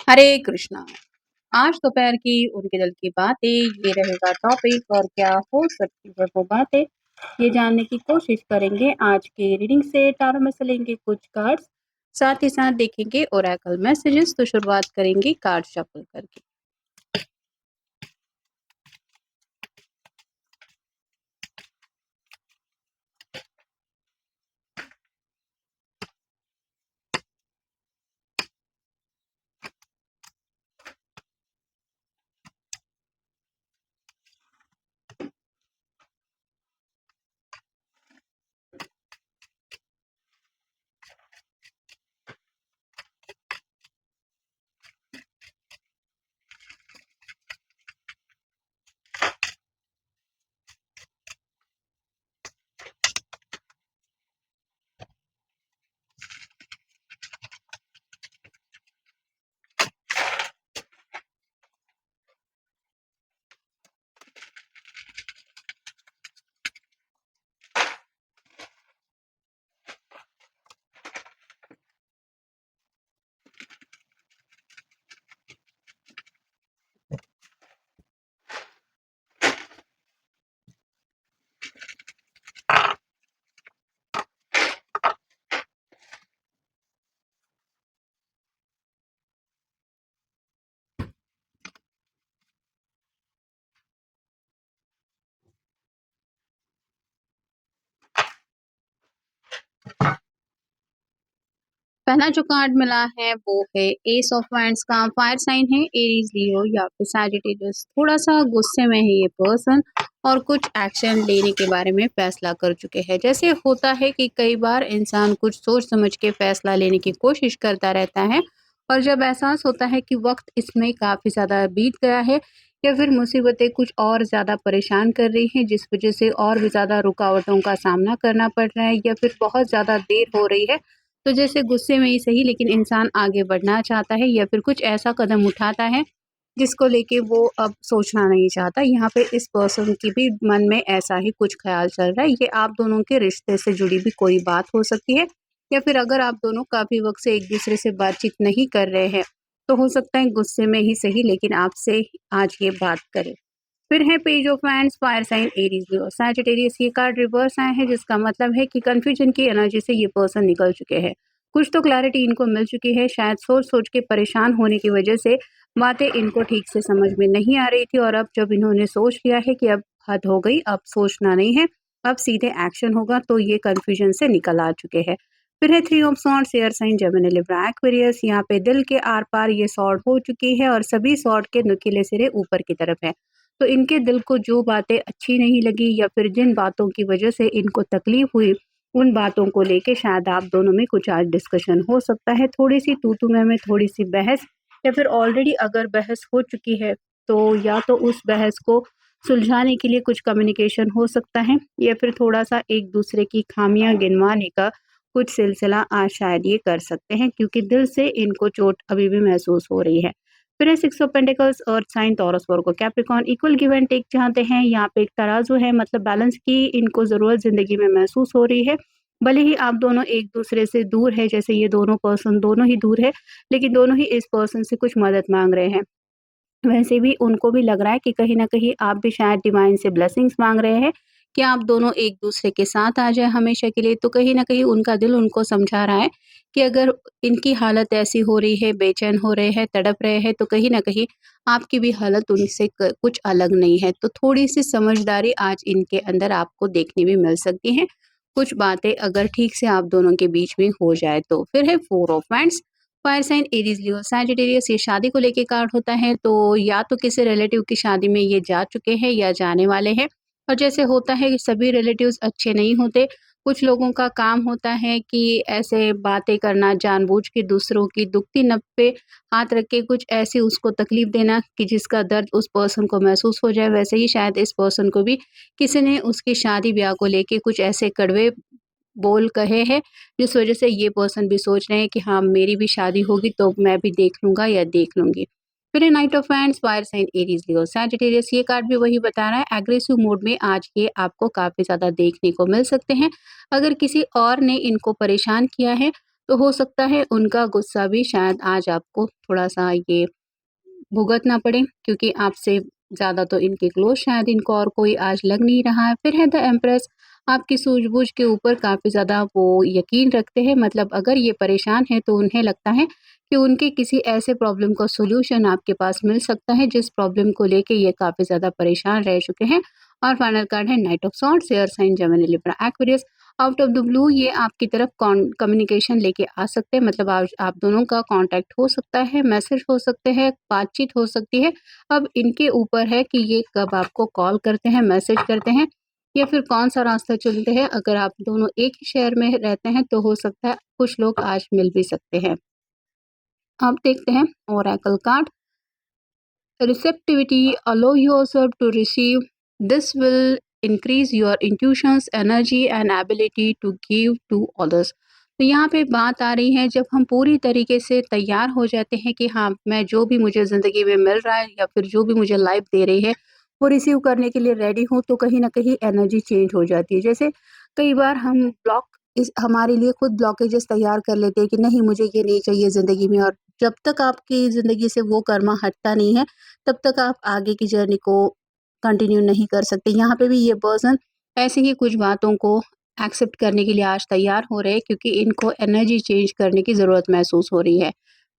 हरे कृष्णा। आज दोपहर की उनके दिल की बातें ये रहेगा टॉपिक। और क्या हो सकती है वो बातें, ये जानने की कोशिश करेंगे। आज के रीडिंग से टारो में से लेंगे कुछ कार्ड्स, साथ ही साथ देखेंगे ओरेकल मैसेजेस। तो शुरुआत करेंगे कार्ड शफल करके। पहला जो कार्ड मिला है वो है एस ऑफ वांड्स का। फायर साइन है, एरीज, लियो या फिर सैजिटेरियस। थोड़ा सा गुस्से में है ये पर्सन और कुछ एक्शन लेने के बारे में फैसला कर चुके हैं। जैसे होता है कि कई बार इंसान कुछ सोच समझ के फैसला लेने की कोशिश करता रहता है, और जब एहसास होता है कि वक्त इसमें काफ़ी ज़्यादा बीत गया है या फिर मुसीबतें कुछ और ज़्यादा परेशान कर रही हैं, जिस वजह से और भी ज़्यादा रुकावटों का सामना करना पड़ रहा है या फिर बहुत ज़्यादा देर हो रही है, तो जैसे गुस्से में ही सही लेकिन इंसान आगे बढ़ना चाहता है या फिर कुछ ऐसा कदम उठाता है जिसको लेके वो अब सोचना नहीं चाहता। यहाँ पे इस पर्सन की भी मन में ऐसा ही कुछ ख्याल चल रहा है। ये आप दोनों के रिश्ते से जुड़ी भी कोई बात हो सकती है, या फिर अगर आप दोनों काफ़ी वक्त से एक दूसरे से बातचीत नहीं कर रहे हैं तो हो सकता है गुस्से में ही सही लेकिन आपसे आज ये बात करे। फिर है page of wands, fire sign Aries, Leo, Sagittarius. ये कार्ड रिवर्स आए हैं, जिसका मतलब है कि कंफ्यूजन की एनर्जी से ये पर्सन निकल चुके हैं। कुछ तो क्लैरिटी इनको मिल चुकी है। शायद सोच सोच के परेशान होने की वजह से बातें इनको ठीक से समझ में नहीं आ रही थी, और अब जब इन्होंने सोच लिया है कि अब हद हो गई, अब सोचना नहीं है, अब सीधे एक्शन होगा, तो ये कंफ्यूजन से निकल आ चुके हैं। फिर है three of swords, air sign, Gemini, Libra, Aquarius. यहाँ पे दिल के आर पार ये सॉर्ड हो चुकी है और सभी सॉर्ड के नुकीले सिरे ऊपर की तरफ है। तो इनके दिल को जो बातें अच्छी नहीं लगी या फिर जिन बातों की वजह से इनको तकलीफ हुई, उन बातों को लेके शायद आप दोनों में कुछ आज डिस्कशन हो सकता है। थोड़ी सी तू-तू मैं थोड़ी सी बहस, या फिर ऑलरेडी अगर बहस हो चुकी है तो या तो उस बहस को सुलझाने के लिए कुछ कम्युनिकेशन हो सकता है, या फिर थोड़ा-सा एक दूसरे की खामियाँ गिनवाने का कुछ सिलसिला आज शायद ये कर सकते हैं, क्योंकि दिल से इनको चोट अभी भी महसूस हो रही है। फिर है six of pentacles, earth sign, Taurus, Virgo, Capricorn. Equal give and take चाहते हैं। यहाँ पे एक तराजू है, मतलब बैलेंस की इनको ज़रूरत ज़िंदगी में महसूस हो रही है। भले ही आप दोनों एक दूसरे से दूर है, जैसे ये दोनों पर्सन दोनों ही दूर है, लेकिन दोनों ही इस पर्सन से कुछ मदद मांग रहे हैं। वैसे भी उनको भी लग रहा है कि कहीं न कहीं आप भी शायद डिवाइन से ब्लेसिंग्स माँग रहे हैं कि आप दोनों एक-दूसरे के साथ आ जाएँ हमेशा के लिए। तो कहीं न कहीं उनका दिल उनको समझा रहा है कि अगर इनकी हालत ऐसी हो रही है, बेचैन हो रहे हैं, तड़प रहे हैं, तो कहीं न कहीं आपकी भी हालत उनसे क कुछ अलग नहीं है। तो थोड़ी-सी समझदारी आज इनके अंदर आपको देखने भी मिल सकती है, कुछ बातें अगर ठीक से आप दोनों के बीच में हो जाए तो। फिर है four of wands, fire sign, Aries, Leo, Sagittarius. ये शादी को लेके कार्ड होता है, तो या तो किसी रिलेटिव की शादी में ये जा चुके हैं या जाने वाले हैं। और जैसे होता है कि सभी रिलेटिव्स अच्छे नहीं होते, कुछ लोगों का काम होता है कि ऐसे बातें करना, जानबूझ के दूसरों की दुखती नब्ज़ पे हाथ रख के कुछ ऐसी उसको तकलीफ देना कि जिसका दर्द उस पर्सन को महसूस हो जाए। वैसे ही शायद इस पर्सन को भी किसी ने उसकी शादी ब्याह को लेके कुछ ऐसे कड़वे बोल कहे हैं, जिस वज़ह से ये पर्सन भी सोच रहे हैं कि हाँ, मेरी भी शादी होगी तो मैं भी देख लूँगा या देख लूँगी। फिर है knight of wands, fire sign, Aries, Leo, Sagittarius. ये कार्ड भी वही बता रहा है, एग्रेसिव मोड में आज ये आपको काफ़ी ज़्यादा देखने को मिल सकते हैं। अगर किसी और ने इनको परेशान किया है तो हो सकता है उनका गुस्सा भी शायद आज आपको थोड़ा-सा ये भुगतना पड़े, क्योंकि आपसे ज़्यादा तो इनके क्लोज़ शायद इनको और कोई आज लग नहीं रहा है। फिर है द एम्प्रेस, आपकी सूझबूझ के ऊपर काफ़ी ज़्यादा वो यकीन रखते हैं, मतलब अगर ये परेशान हैं तो उन्हें लगता है कि उनके किसी ऐसे प्रॉब्लम का सॉल्यूशन आपके पास मिल सकता है जिस प्रॉब्लम को लेके ये काफ़ी ज़्यादा परेशान रह चुके हैं। और फाइनल कार्ड है knight of swords, air sign Gemini Libra Aquarius. Out of the blue ये आपकी तरफ कम्युनिकेशन लेके आ सकते हैं, मतलब आज आप दोनों का कांटेक्ट हो सकता है, मैसेज हो सकते हैं, बातचीत हो सकती है। अब इनके ऊपर है कि ये कब आपको कॉल करते हैं, मैसेज करते हैं या फिर कौन-सा रास्ता चुनते हैं। अगर आप दोनों एक ही शहर में रहते हैं तो हो सकता है कुछ लोग आज मिल भी सकते हैं। अब देखते हैं Oracle card. Receptivity, allow yourself to receive. This will increase your intuitions, energy and ability to give to others. तो यहाँ पे बात आ रही है जब हम पूरी तरीके से तैयार हो जाते हैं कि हाँ, मैं जो भी मुझे ज़िंदगी में मिल रहा है या फिर जो भी मुझे लाइफ दे रही है वो रिसीव करने के लिए रेडी हूँ, तो कहीं न कहीं एनर्जी चेंज हो जाती है। जैसे कई बार हम ब्लॉक इस हमारे लिए खुद ब्लॉकेजेस तैयार कर लेते हैं कि नहीं, मुझे ये नहीं चाहिए ज़िंदगी में, और जब तक आपकी ज़िंदगी से वो कर्मा हटता नहीं है तब तक आप आगे की जर्नी को कंटिन्यू नहीं कर सकते। यहाँ पे भी ये पर्सन ऐसे ही कुछ बातों को एक्सेप्ट करने के लिए आज तैयार हो रहे हैं, क्योंकि इनको एनर्जी चेंज करने की ज़रूरत महसूस हो रही है।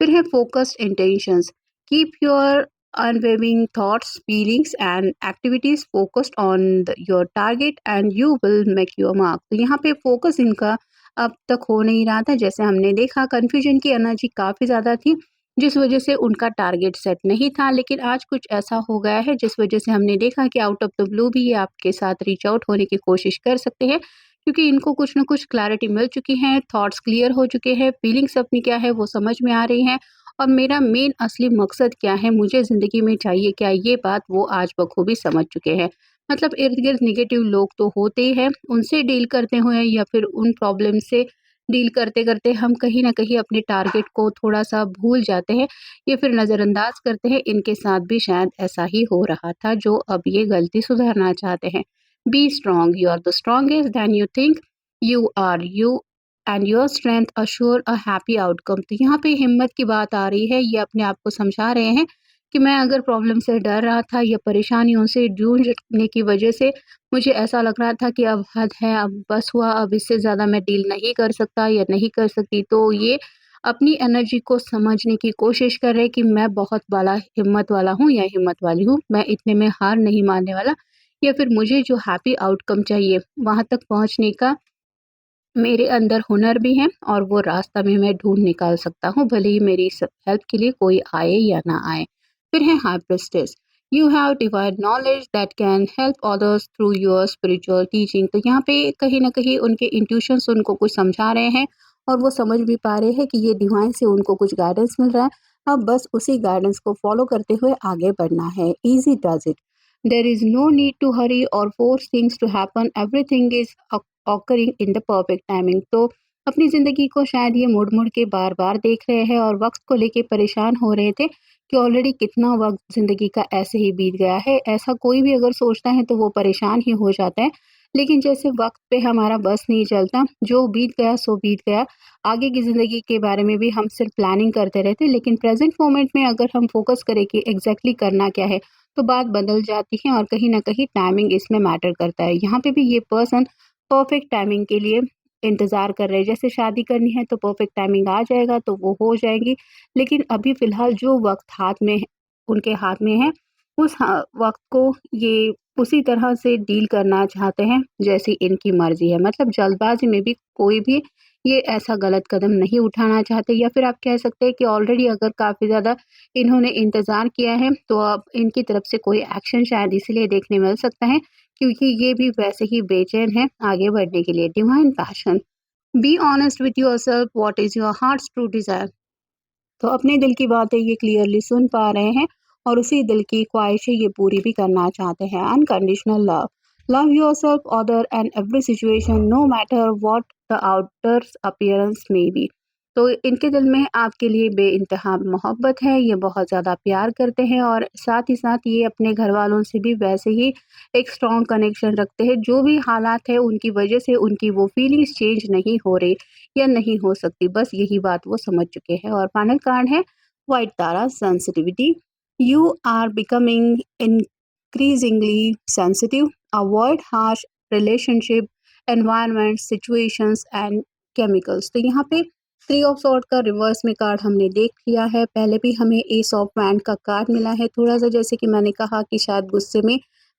फिर है focused intentions, keep your unwavering thoughts, feelings and activities focused on your target and you will make your mark. तो यहाँ पे फोकस इनका अब तक हो नहीं रहा था, जैसे हमने देखा कन्फ्यूजन की एनर्जी काफ़ी ज़्यादा थी जिस वजह से उनका टारगेट सेट नहीं था, लेकिन आज कुछ ऐसा हो गया है जिस वजह से हमने देखा कि आउट ऑफ द ब्लू भी ये आपके साथ रीच आउट होने की कोशिश कर सकते हैं, क्योंकि इनको कुछ ना कुछ क्लैरिटी मिल चुकी है, थॉट्स क्लियर हो चुके हैं, फीलिंग्स अपनी क्या है वो समझ में आ रही हैं और मेरा मेन असली मकसद क्या है, मुझे ज़िंदगी में चाहिए क्या, ये बात वो आज बखूबी समझ चुके हैं। मतलब इर्द-गिर्द नेगेटिव लोग तो होते ही हैं, उनसे डील करते हुए या फिर उन प्रॉब्लम से डील करते-करते हम कहीं न कहीं अपने टारगेट को थोड़ा-सा भूल जाते हैं या फिर नज़रअंदाज करते हैं। इनके साथ भी शायद ऐसा ही हो रहा था, जो अब ये गलती सुधारना चाहते हैं। Be strong, you are the strongest than you think you are, you and your strength assure a happy outcome. तो यहाँ पे हिम्मत की बात आ रही है, ये अपने आप को समझा रहे हैं कि मैं अगर प्रॉब्लम से डर रहा था या परेशानियों से जूझने की वजह से मुझे ऐसा लग रहा था कि अब हद है, अब बस हुआ, अब इससे ज़्यादा मैं डील नहीं कर सकता या नहीं कर सकती। तो ये अपनी एनर्जी को समझने की कोशिश कर रहे हैं कि मैं बहुत बड़ा हिम्मत वाला हूँ या हिम्मत वाली हूँ, मैं इतने में हार नहीं मानने वाला, या फिर मुझे जो हैप्पी आउटकम चाहिए, वहाँ तक पहुँचने का मेरे अंदर हुनर भी है और वो रास्ता भी मैं ढूँढ निकाल सकता हूँ, भले ही मेरी स हेल्प के लिए कोई आए या ना आए। फिर है high priestess, you have divine knowledge that can help others through your spiritual teaching. तो यहाँ पे कहीं न कहीं उनके इंट्यूशंस उनको कुछ समझा रहे हैं और वो समझ भी पा रहे हैं कि ये डिवाइन से उनको कुछ गाइडेंस मिल रहा है। अब बस उसी गाइडेंस को फॉलो करते हुए आगे बढ़ना है। Easy does it. There is no need to hurry or force things to happen, everything is occurring in the perfect timing. तो अपनी ज़िंदगी को शायद ये मुड़-मुड़ के बार-बार देख रहे हैं और वक़्त को लेके परेशान हो रहे थे कि ऑलरेडी कितना वक़्त ज़िंदगी का ऐसे ही बीत गया है। ऐसा कोई भी अगर सोचता है तो वो परेशान ही हो जाता है। लेकिन जैसे वक़्त पे हमारा बस नहीं चलता, जो बीत गया सो बीत गया। आगे की ज़िंदगी के बारे में भी हम सिर्फ़ प्लानिंग करते रहते हैं, लेकिन प्रेज़ेंट मोमेंट में अगर हम फ़ोकस करें कि एग्ज़ैक्टली करना क्या है, तो बात बदल जाती है और कहीं न कहीं टाइमिंग इसमें मैटर करता है। यहाँ पे भी ये पर्सन परफेक्ट टाइमिंग के लिए इंतज़ार कर रहे हैं। जैसे शादी करनी है तो परफेक्ट टाइमिंग आ जाएगा तो वो हो जाएगी। लेकिन अभी फ़िलहाल जो वक़्त हाथ में है, उनके हाथ में है, उस वक़्त को ये उसी तरह से डील करना चाहते हैं जैसी इनकी मर्ज़ी है। मतलब जल्दबाज़ी में भी कोई भी ये ऐसा गलत कदम नहीं उठाना चाहते, या फिर आप कह सकते हैं कि ऑलरेडी अगर काफ़ी ज़्यादा इन्होंने इंतज़ार किया है तो अब इनकी तरफ से कोई एक्शन शायद इसलिए देखने मिल सकता है क्योंकि ये भी वैसे ही बेचैन हैं आगे बढ़ने के लिए। Divine passion, be honest with yourself, what is your hearts true desire. तो अपने दिल की बातें ये क्लियरली सुन पा रहे हैं और उसी दिल की ख्वाहिशें ये पूरी भी करना चाहते हैं। Unconditional love, love yourself, other and every situation no matter what the outer appearance may be. तो इनके दिल में आपके लिए बेइंतहा मोहब्बत है, ये बहुत ज़्यादा प्यार करते हैं और साथ ही साथ ये अपने घरवालों से भी वैसे ही एक स्ट्रॉन्ग कनेक्शन रखते हैं। जो भी हालात है उनकी वजह से उनकी वो फीलिंग्स चेंज नहीं हो रही या नहीं हो सकती, बस यही बात वो समझ चुके हैं। और फाइनल कार्ड है white Tara sensitivity. You are becoming increasingly sensitive. Avoid harsh relationship, environment, situations and chemicals। तो यहाँ पे थ्री ऑफ सॉर्ड का रिवर्स में कार्ड हमने देख लिया है। पहले भी हमें एस ऑफ वैंड का कार्ड मिला है। थोड़ा सा जैसे कि मैंने कहा कि शायद गुस्से में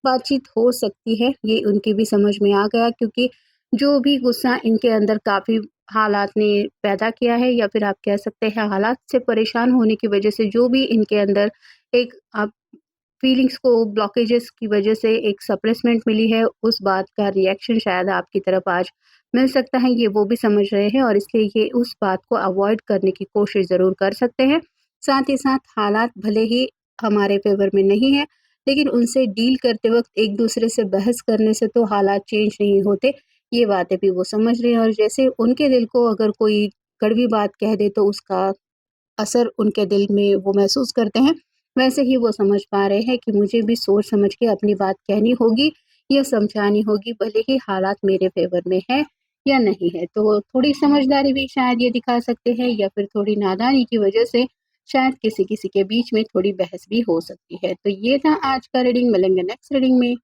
बातचीत हो सकती है, ये उनकी भी समझ में आ गया, क्योंकि जो भी गुस्सा इनके अंदर काफ़ी हालात ने पैदा किया है, या फिर आप कह सकते हैं हालात से परेशान होने की वजह से जो भी इनके अंदर एक आप फीलिंग्स को ब्लॉकेजेस की वजह से एक सप्रेसमेंट मिली है, उस बात का रिएक्शन शायद आपकी तरफ आज मिल सकता है, ये वो भी समझ रहे हैं और इसलिए ये उस बात को अवॉइड करने की कोशिश ज़रूर कर सकते हैं। साथ ही साथ हालात भले ही हमारे फ़ेवर में नहीं है, लेकिन उनसे डील करते वक़्त एक-दूसरे से बहस करने से तो हालात चेंज नहीं होते, ये बातें भी वो समझ रहे हैं। और जैसे उनके दिल को अगर कोई कड़वी बात कह दे तो उसका असर उनके दिल में वो महसूस करते हैं, वैसे ही वो समझ पा रहे हैं कि मुझे भी सोच समझ के अपनी बात कहनी होगी या समझानी होगी, भले ही हालात मेरे फ़ेवर में है या नहीं है। तो थोड़ी समझदारी भी शायद ये दिखा सकते हैं, या फिर थोड़ी नादानी की वजह से शायद किसी-किसी के बीच में थोड़ी बहस भी हो सकती है। तो ये था आज का रीडिंग, मिलेंगे नेक्स्ट रीडिंग में।